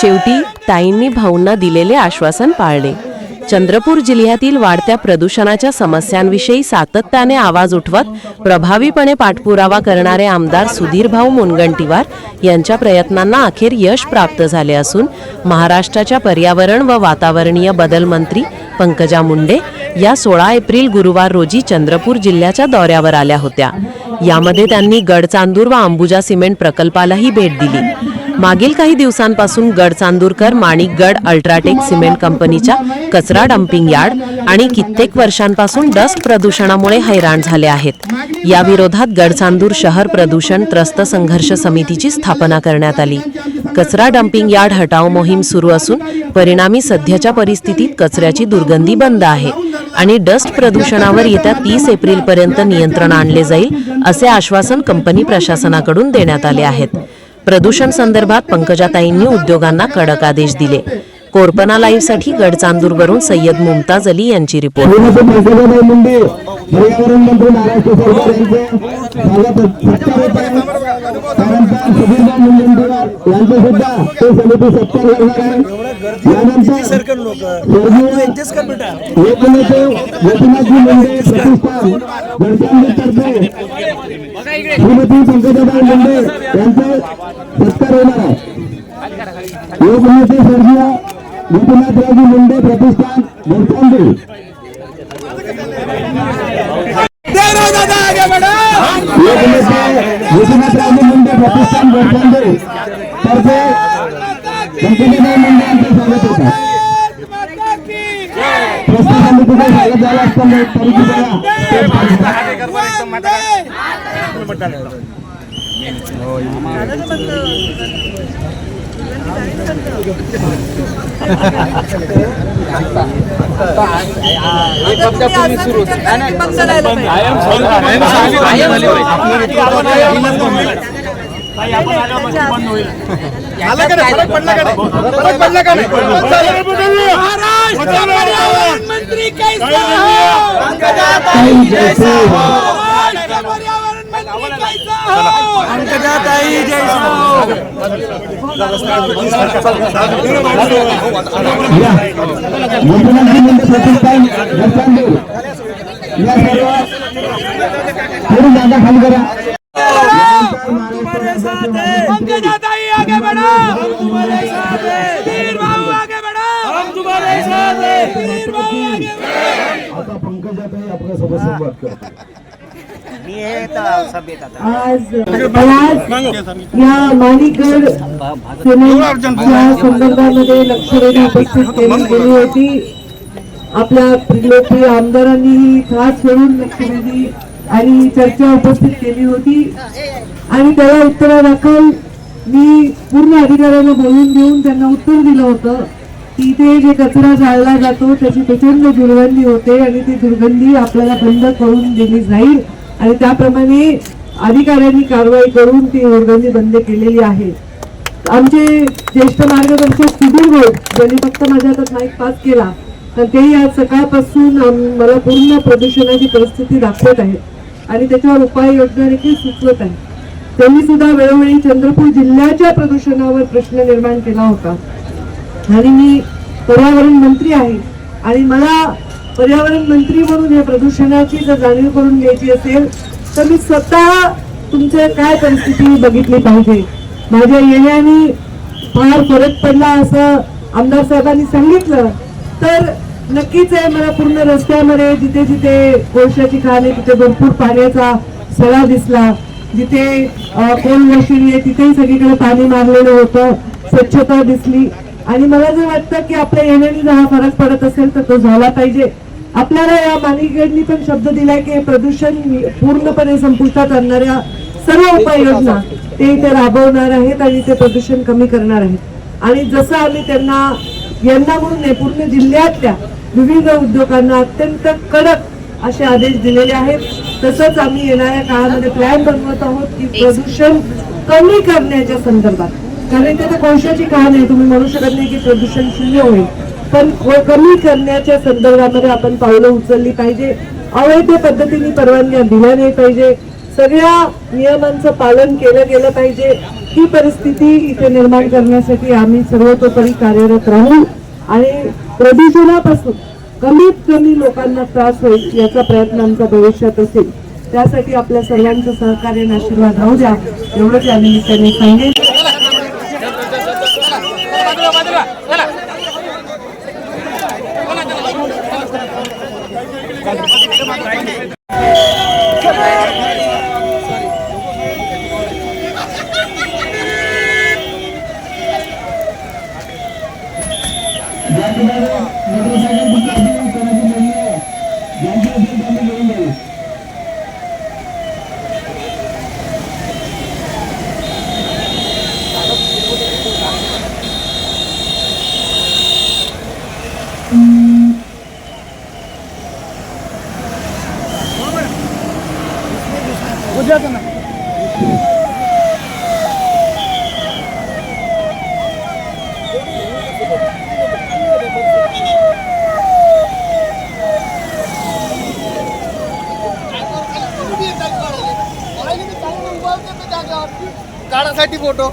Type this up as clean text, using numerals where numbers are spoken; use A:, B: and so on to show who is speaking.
A: शेवटी ताईंनी भाऊंना दिलेले आश्वासन पाळले। चंद्रपूर जिल्ह्यातील वाढत्या प्रदूषणाच्या समस्यांविषयी सातत्याने आवाज उठवत प्रभावीपणे पाठपुरावा करणारे आमदार सुधीरभाऊ मुनगंटीवार यांच्या प्रयत्नांना अखेर यश प्राप्त झाले असून महाराष्ट्राच्या पर्यावरण व वातावरणीय बदल मंत्री पंकजा मुंडे या 16 एप्रिल गुरुवार रोजी चंद्रपूर जिल्ह्याच्या दौऱ्यावर आल्या होत्या। यामध्ये त्यांनी गडचांदूर व अंबुजा सिमेंट प्रकल्पालाही भेट दिली। मागील काही दिवसांपासून गडचांदूरकर माणिकगड अल्ट्राटेक सिमेंट कंपनीच्या कचरा डंपिंग यार्ड आणि कित्येक वर्षांपासून डस्ट प्रदूषणामुळे हैराण झाले आहेत। या विरोधात गडचांदूर शहर प्रदूषण त्रस्त संघर्ष समितीची स्थापना करण्यात आली। कचरा डंपिंग यार्ड हटाव मोहीम सुरू असून परिणामी सध्याच्या परिस्थितीत कचऱ्याची दुर्गंधी बंद आहे आणि डस्ट प्रदूषणावर येत्या 30 एप्रिल पर्यंत नियंत्रण आणले जाईल असे आश्वासन कंपनी प्रशासनाकडून देण्यात आले आहेत। प्रदूषण संदर्भात पंकजाताईंनी उद्योगांना कडक आदेश दिले। कोरपना लाईव्ह साठी गडचांदूरवरून सय्यद मुमताज अली यांची रिपोर्ट।
B: गोपीनाथरावजी मुंडे प्रतिष्ठान गडचांदूर। गोपीनाथरावजी मुंडे प्रतिष्ठान गडचांदूर तर्फे पंकजाताई मुंडे यांचे स्वागत होता। प्रस्ताव समितीचे स्वागत झालं असताना
C: पंकजाताई आगे बढ़ो, हम तुम्हारे साथ हैं। सुधीरभाऊ आगे बढ़ो, हम तुम्हारे साथ हैं। सुधीरभाऊ आगे बढ़ो।
B: आता पंकजाताई आपल्या सोबत संवाद करतात।
D: आज या माणिकगड सिमेंटच्या संदर्भामध्ये लक्षवेधी उपस्थित केली गेली होती। आपल्या लोकप्रिय आमदारांनी खास करून लक्षवेधी आणि चर्चा उपस्थित केली होती आणि त्याला उत्तरादाखल मी पूर्ण अधिकाऱ्यांना बोलून देऊन त्यांना उत्तर दिलं होतं की इथे जे कचरा जाळला जातो त्याची प्रचंड दुर्गंधी होते आणि ती दुर्गंधी आपल्याला बंद करून दिली जाईल आणि त्याप्रमाणे अधिकाऱ्यांनी कारवाई करून ती दुर्गंधी बंद केलेली आहे। आमचे ज्येष्ठ मार्गदर्शक सुधीरभाऊ ज्यांनी फक्त माझ्या हातात माईक पास केला तर तेही आज सकाळपासून मला पूर्ण प्रदूषणाची परिस्थिती दाखवत आहेत आणि त्याच्यावर उपाययोजना देखील सुचवत आहेत। त्यांनी सुद्धा वेळोवेळी चंद्रपूर जिल्ह्याच्या प्रदूषणावर प्रश्न निर्माण केला होता आणि मी पर्यावरण मंत्री आहे आणि मला पर्यावरण मंत्री म्हणून या प्रदूषणाची जर जाणीव करून घ्यायची असेल तर मी स्वतः तुमचे काय परिस्थिती बघितली पाहिजे। माझ्या येण्याने फार फरक पडला असं आमदार साहेबांनी सांगितलं तर नक्कीच आहे। मला पूर्ण रस्त्यामध्ये जिथे जिथे कोळशाची खाण आहे तिथे भरपूर पाण्याचा सडा दिसला, जिथे कोल मशिनी आहे तिथेही सगळीकडे पाणी मारलेलं होतं, स्वच्छता दिसली आणि मला जर वाटतं की आपल्या येण्याने जर हा फरक पडत असेल तर तो झाला पाहिजे। आपल्याला या माणिकगडनी पण शब्द दिलाय की प्रदूषण पूर्णपणे संपुष्टात आणणाऱ्या सर्व उपाययोजना ते इथे राबवणार आहेत आणि ते प्रदूषण कमी करणार आहेत आणि जसं आम्ही त्यांना यंदा म्हणून नाही पूर्ण जिल्ह्यातल्या विविध उद्योगांना अत्यंत कडक असे आदेश दिलेले आहेत तसंच आम्ही येणाऱ्या काळामध्ये प्लॅन बनवत आहोत की प्रदूषण कमी करण्याच्या संदर्भात, कारण तिथे कोळशाची कहाणी आहे, तुम्ही म्हणू शकत नाही की प्रदूषण शून्य होईल, पण कमी करण्याच्या संदर्भामध्ये आपण पावलं उचलली पाहिजे। अवैध पद्धतीने परवानग्या दिल्या नाही पाहिजे, सगळ्या नियमांचं पालन केलं गेलं पाहिजे ही परिस्थिती इथे निर्माण करण्यासाठी आम्ही सर्वतोपरी कार्यरत राहू आणि प्रदूषणापासून कमीत कमी लोकांना त्रास होईल याचा प्रयत्न आमचा भविष्यात असेल. त्यासाठी आपल्या सर्वांचं सहकार्य आणि आशीर्वाद राहू द्या एवढंच या निमित्ताने सांगेन.
E: काढासाठी फोटो